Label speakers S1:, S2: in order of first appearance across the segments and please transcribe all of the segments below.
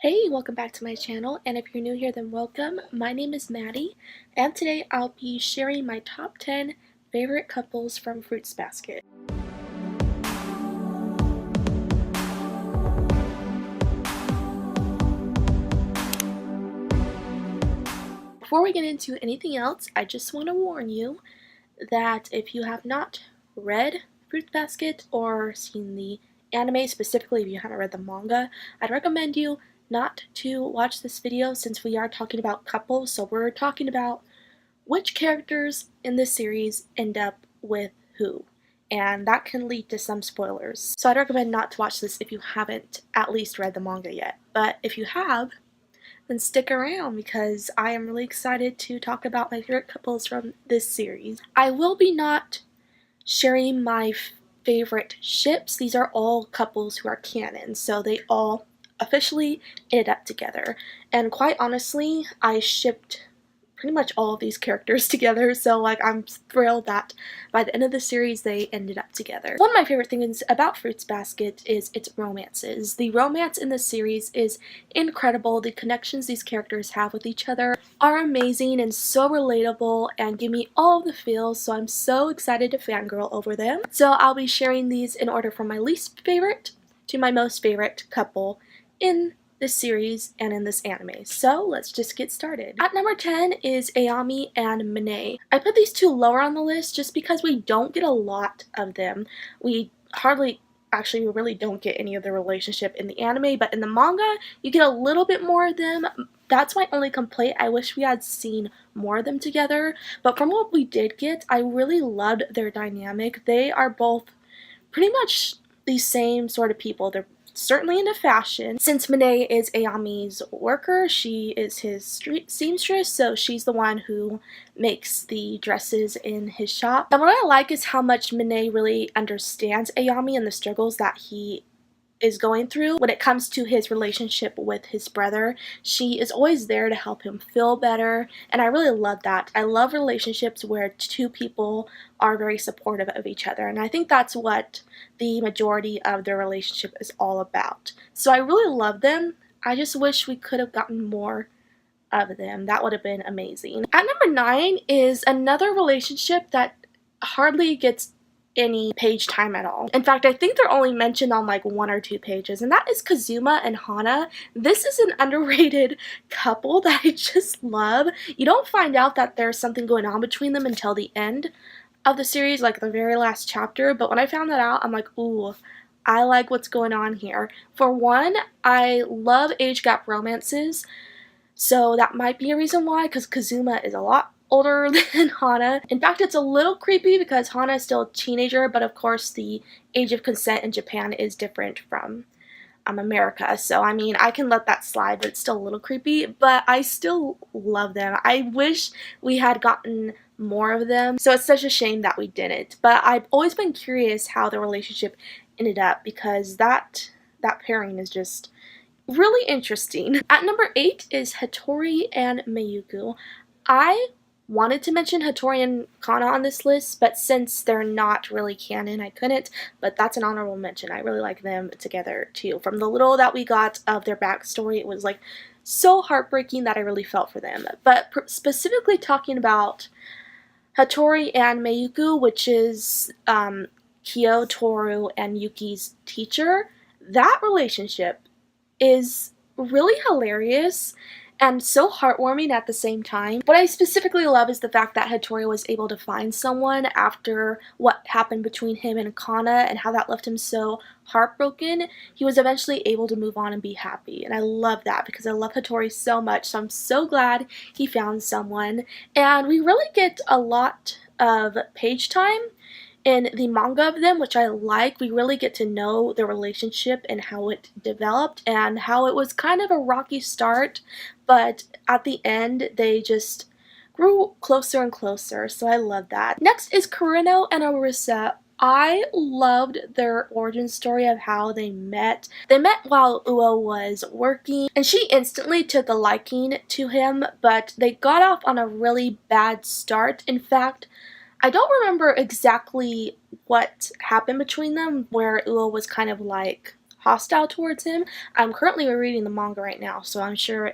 S1: Hey, welcome back to my channel, and if you're new here then welcome. My name is Maddie, and today I'll be sharing my top 10 favorite couples from Fruits Basket. Before we get into anything else, I just want to warn you that if you have not read Fruits Basket or seen the anime, specifically if you haven't read the manga, I'd recommend you not to watch this video since we are talking about couples. So we're talking about which characters in this series end up with who, and that can lead to some spoilers. So I'd recommend not to watch this if you haven't at least read the manga yet. But if you have, then stick around because I am really excited to talk about my favorite couples from this series. I will be not sharing my favorite ships. These are all couples who are canon, so they all officially ended up together. And quite honestly, I shipped pretty much all of these characters together, so I'm thrilled that by the end of the series they ended up together. One of my favorite things about Fruits Basket is its romances. The romance in this series is incredible. The connections these characters have with each other are amazing and so relatable and give me all of the feels, so I'm so excited to fangirl over them. So I'll be sharing these in order from my least favorite to my most favorite couple in this series and in this anime. So let's just get started. At number 10 is Ayami and Monet. I put these two lower on the list just because we don't get a lot of them. We really don't get any of the relationship in the anime, but in the manga you get a little bit more of them. That's my only complaint. I wish we had seen more of them together, but from what we did get, I really loved their dynamic. They are both pretty much the same sort of people. They're certainly into fashion. Since Monet is Ayami's worker, she is his street seamstress, so she's the one who makes the dresses in his shop. And what I like is how much Monet really understands Ayami and the struggles that he is going through when it comes to his relationship with his brother. She is always there to help him feel better, and I really love that. I love relationships where two people are very supportive of each other, and I think that's what the majority of their relationship is all about. So I really love them. I just wish we could have gotten more of them. That would have been amazing. At number 9 is another relationship that hardly gets any page time at all. In fact, I think they're only mentioned on like 1 or 2 pages, and that is Kazuma and Hana. This is an underrated couple that I just love. You don't find out that there's something going on between them until the end of the series, like the very last chapter, but when I found that out, I'm like, ooh, I like what's going on here. For one, I love age gap romances, so that might be a reason why, because Kazuma is a lot older than Hana. In fact, it's a little creepy because Hana is still a teenager, but of course the age of consent in Japan is different from America. So I mean, I can let that slide, but it's still a little creepy, but I still love them. I wish we had gotten more of them, so it's such a shame that we didn't. But I've always been curious how the relationship ended up because that pairing is just really interesting. At number 8 is Hitori and Mayuko. I wanted to mention Hitori and Kana on this list, but since they're not really canon, I couldn't, but that's an honorable mention. I really like them together too. From the little that we got of their backstory, it was like so heartbreaking that I really felt for them. But specifically talking about Hitori and Mayuko, which is Kyo, Toru, and Yuki's teacher, that relationship is really hilarious and so heartwarming at the same time. What I specifically love is the fact that Hitori was able to find someone after what happened between him and Kana and how that left him so heartbroken. He was eventually able to move on and be happy, and I love that because I love Hitori so much, so I'm so glad he found someone. And we really get a lot of page time in the manga of them, which I like. We really get to know the relationship and how it developed and how it was kind of a rocky start, but at the end they just grew closer and closer, so I love that. Next is Kirino and Orisa. I loved their origin story of how they met. They met while Uo was working, and she instantly took a liking to him, but they got off on a really bad start. In fact, I don't remember exactly what happened between them, where Uo was kind of like hostile towards him. I'm currently reading the manga right now, so I'm sure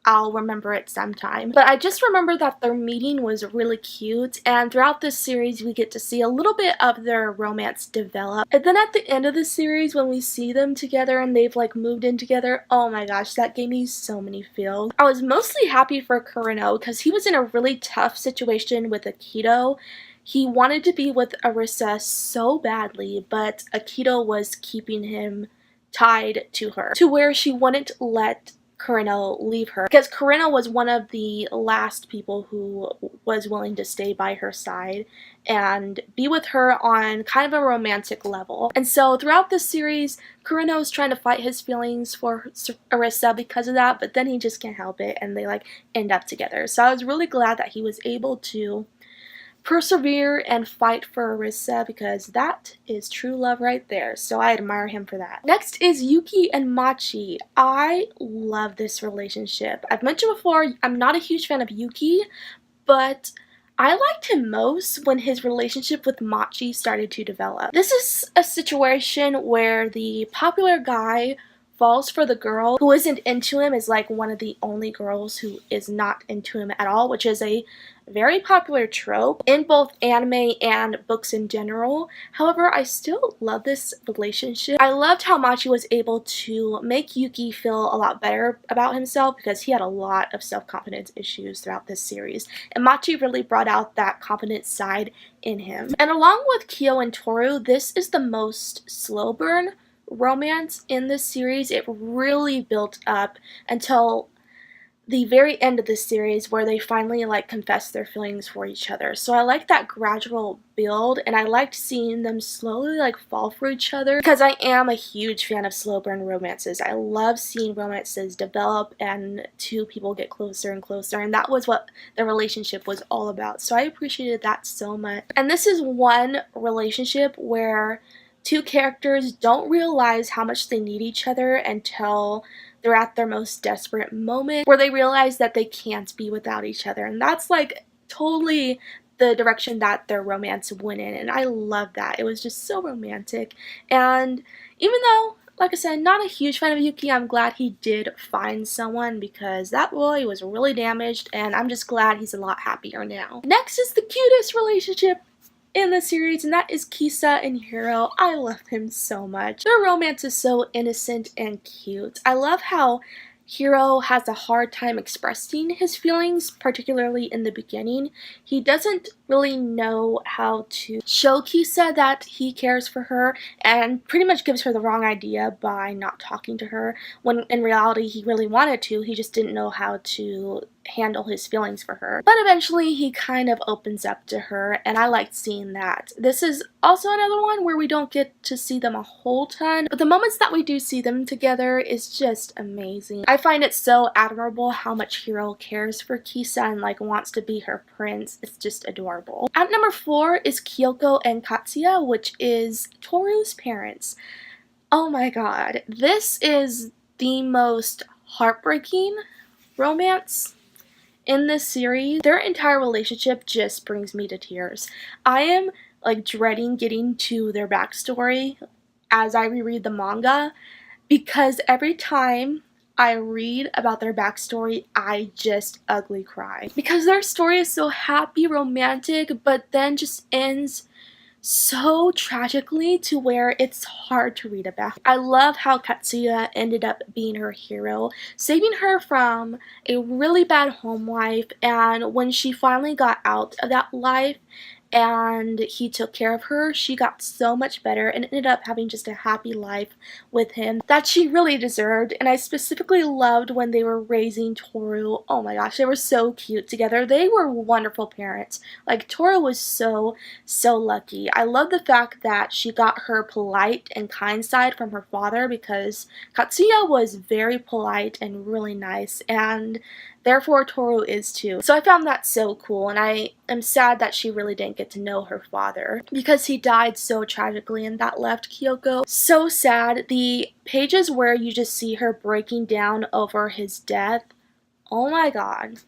S1: I'll remember it sometime. But I just remember that their meeting was really cute, and throughout this series we get to see a little bit of their romance develop. And then at the end of the series, when we see them together and they've like moved in together, oh my gosh, that gave me so many feels. I was mostly happy for Kirino because he was in a really tough situation with Aikido. He wanted to be with Orisa so badly, but Aikido was keeping him tied to her, to where she wouldn't let Kirino leave her, because Kirino was one of the last people who was willing to stay by her side and be with her on kind of a romantic level. And so throughout this series, Kirino is trying to fight his feelings for Orisa because of that, but then he just can't help it and they like end up together. So I was really glad that he was able to persevere and fight for Orisa, because that is true love right there. So I admire him for that. Next is Yuki and Machi. I love this relationship. I've mentioned before, I'm not a huge fan of Yuki, but I liked him most when his relationship with Machi started to develop. This is a situation where the popular guy falls for the girl who isn't into him, is like one of the only girls who is not into him at all, which is a very popular trope in both anime and books in general. However, I still love this relationship. I loved how Machi was able to make Yuki feel a lot better about himself, because he had a lot of self-confidence issues throughout this series, and Machi really brought out that confident side in him. And along with Kyo and Tori, this is the most slow burn romance in this series. It really built up until the very end of this series, where they finally like confess their feelings for each other. So I like that gradual build, and I liked seeing them slowly like fall for each other, because I am a huge fan of slow burn romances. I love seeing romances develop and two people get closer and closer, and that was what the relationship was all about. So I appreciated that so much. And this is one relationship where two characters don't realize how much they need each other until they're at their most desperate moment, where they realize that they can't be without each other. And that's like totally the direction that their romance went in, and I love that. It was just so romantic. And even though, like I said, not a huge fan of Yuki, I'm glad he did find someone, because that boy was really damaged, and I'm just glad he's a lot happier now. Next is the cutest relationship in the series, and that is Kisa and Hiro. I love him so much. Their romance is so innocent and cute. I love how Hiro has a hard time expressing his feelings, particularly in the beginning. He doesn't really know how to show Kisa that he cares for her, and pretty much gives her the wrong idea by not talking to her, when in reality he really wanted to. He just didn't know how to handle his feelings for her. But eventually he kind of opens up to her, and I liked seeing that. This is also another one where we don't get to see them a whole ton, but the moments that we do see them together is just amazing. I find it so admirable how much Hiro cares for Kisa and like wants to be her prince. It's just adorable. At number 4 is Kyoko and Katsuya, which is Toru's parents. Oh my god, this is the most heartbreaking romance in this series. Their entire relationship just brings me to tears. I am like dreading getting to their backstory as I reread the manga, because every time I read about their backstory, I just ugly cry. Because their story is so happy, romantic, but then just ends so tragically to where it's hard to read about. I love how Katsuya ended up being her hero, saving her from a really bad home life, and when she finally got out of that life and he took care of her, she got so much better and ended up having just a happy life with him that she really deserved. And I specifically loved when they were raising Toru. Oh my gosh, they were so cute together. They were wonderful parents. Like, Toru was so lucky. I love the fact that she got her polite and kind side from her father, because Katsuya was very polite and really nice, and therefore Toru is too. So I found that so cool, and I am sad that she really didn't get to know her father, because he died so tragically, and that left Kyoko so sad. The pages where you just see her breaking down over his death, oh my god.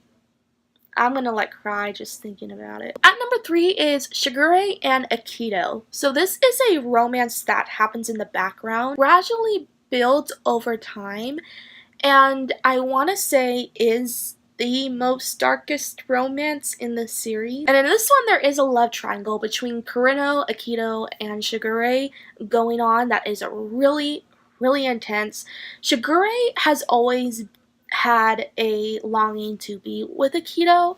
S1: I'm gonna like cry just thinking about it. At number 3 is Shigure and Aikido. So this is a romance that happens in the background, gradually builds over time, and I want to say is the most darkest romance in the series. And in this one, there is a love triangle between Kirino, Aikido, and Shigure going on that is really, really intense. Shigure has always had a longing to be with Aikido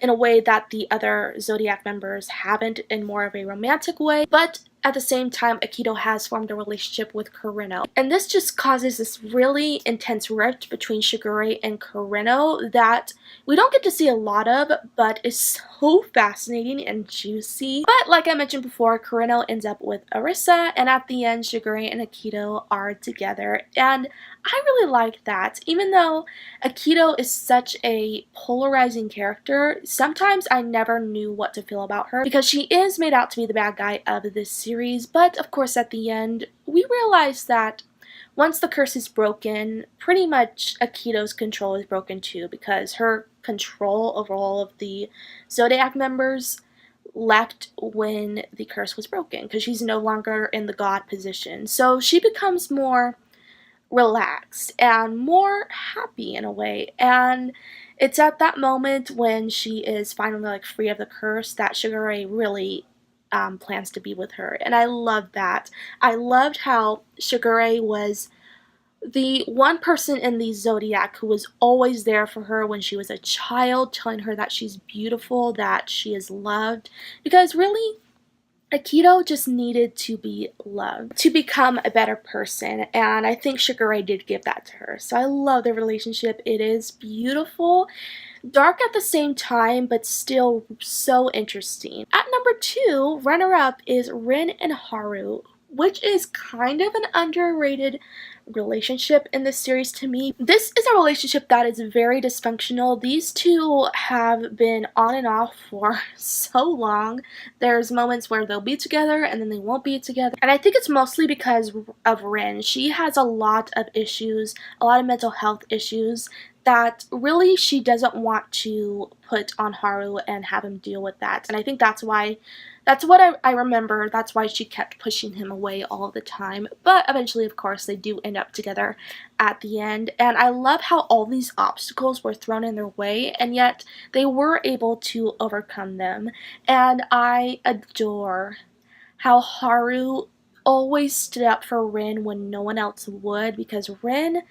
S1: in a way that the other Zodiac members haven't, in more of a romantic way, but at the same time, Aikido has formed a relationship with Kirino. And this just causes this really intense rift between Shigure and Kirino that we don't get to see a lot of, but is so fascinating and juicy. But like I mentioned before, Kirino ends up with Orisa, and at the end, Shigure and Aikido are together. And I really like that. Even though Aikido is such a polarizing character, sometimes I never knew what to feel about her because she is made out to be the bad guy of this series. But of course, at the end, we realize that once the curse is broken, pretty much Aikido's control is broken too, because her control over all of the Zodiac members left when the curse was broken, because she's no longer in the god position. So she becomes more relaxed and more happy in a way, and it's at that moment when she is finally like free of the curse that Shigure really plans to be with her. And I love that. I loved how Shigure was the one person in the Zodiac who was always there for her when she was a child, telling her that she's beautiful, that she is loved, because really Aikido just needed to be loved to become a better person, and I think Shigure did give that to her. So I love their relationship. It is beautiful, dark at the same time, but still so interesting. At number 2, runner-up is Rin and Haru, which is kind of an underrated relationship in this series to me. This is a relationship that is very dysfunctional. These two have been on and off for so long. There's moments where they'll be together and then they won't be together. And I think it's mostly because of Rin. She has a lot of issues, a lot of mental health issues that really she doesn't want to put on Haru and have him deal with that. And I think that's what I remember. That's why she kept pushing him away all the time. But eventually, of course, they do end up together at the end. And I love how all these obstacles were thrown in their way, and yet they were able to overcome them. And I adore how Haru always stood up for Rin when no one else would, because Rin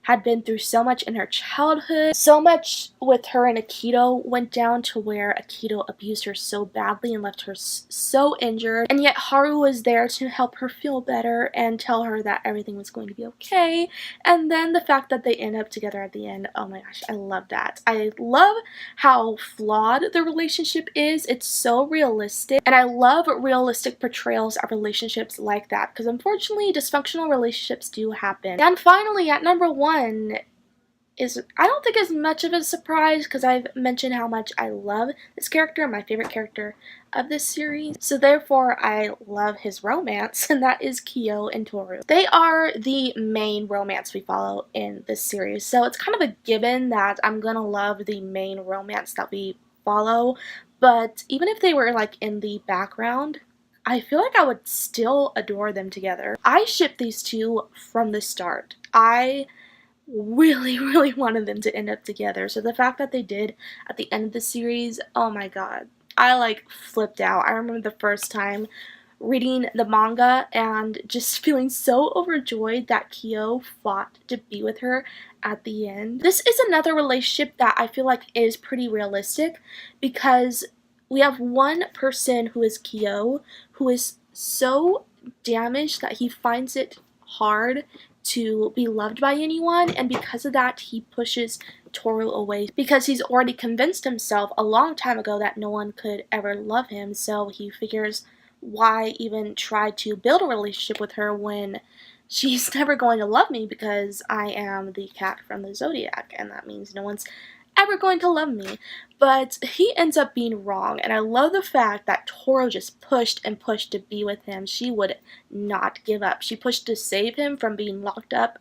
S1: had been through so much in her childhood. So much with her and Aikido went down to where Aikido abused her so badly and left her so injured. And yet Haru was there to help her feel better and tell her that everything was going to be okay. And then the fact that they end up together at the end, oh my gosh, I love that. I love how flawed the relationship is. It's so realistic. And I love realistic portrayals of relationships like that, because unfortunately dysfunctional relationships do happen. And finally, at number 1, is, I don't think as much of a surprise, because I've mentioned how much I love this character, my favorite character of this series. So therefore I love his romance, and that is Kyo and Tori. They are the main romance we follow in this series. So it's kind of a given that I'm gonna love the main romance that we follow. But even if they were like in the background, I feel like I would still adore them together. I ship these two from the start. I really wanted them to end up together. So the fact that they did at the end of the series, oh my god. I like flipped out. I remember the first time reading the manga and just feeling so overjoyed that Kyo fought to be with her at the end. This is another relationship that I feel like is pretty realistic, because we have one person who is Kyo who is so damaged that he finds it hard to be loved by anyone, and because of that he pushes Toru away because he's already convinced himself a long time ago that no one could ever love him. So he figures, why even try to build a relationship with her when she's never going to love me, because I am the cat from the Zodiac, and that means no one's ever going to love me. But he ends up being wrong, and I love the fact that Toru just pushed and pushed to be with him. She would not give up. She pushed to save him from being locked up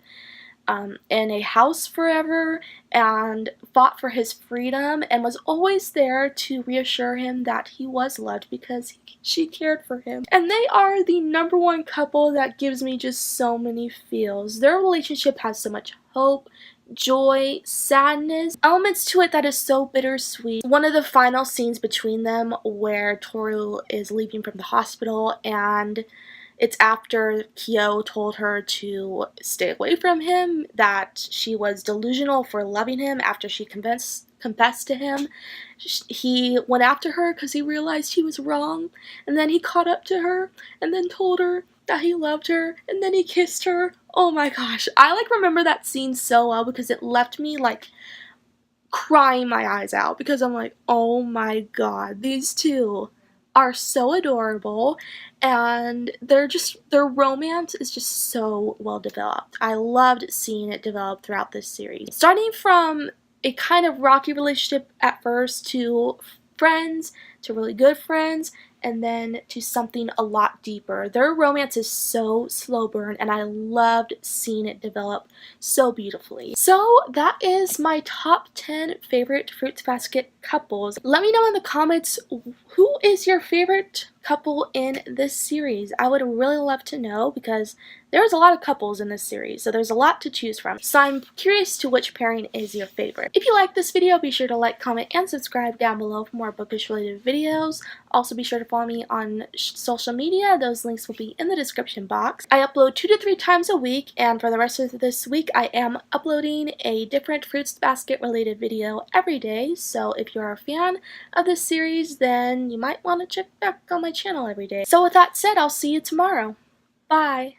S1: in a house forever and fought for his freedom and was always there to reassure him that he was loved because she cared for him. And they are the #1 couple that gives me just so many feels. Their relationship has so much hope, joy, sadness, elements to it that is so bittersweet. One of the final scenes between them where Toru is leaving from the hospital, and it's after Kyo told her to stay away from him, that she was delusional for loving him after she confessed to him. He went after her because he realized he was wrong, and then he caught up to her and then told her that he loved her, and then he kissed her. Oh my gosh, I remember that scene so well because it left me crying my eyes out because I'm like, oh my god, these two are so adorable, and their romance is just so well developed. I loved seeing it develop throughout this series. Starting from a kind of rocky relationship at first to friends, to really good friends, and then to something a lot deeper. Their romance is so slow burn, and I loved seeing it develop so beautifully. So that is my top 10 favorite Fruits Basket couples. Let me know in the comments, who is your favorite couple in this series? I would really love to know because there's a lot of couples in this series, so there's a lot to choose from. So I'm curious to which pairing is your favorite. If you like this video, be sure to like, comment, and subscribe down below for more bookish related videos. Also be sure to follow me on social media. Those links will be in the description box. I upload 2 to 3 times a week, and for the rest of this week I am uploading a different Fruits Basket related video every day. So if you're a fan of this series, then you might want to check back on my channel every day. So with that said, I'll see you tomorrow. Bye!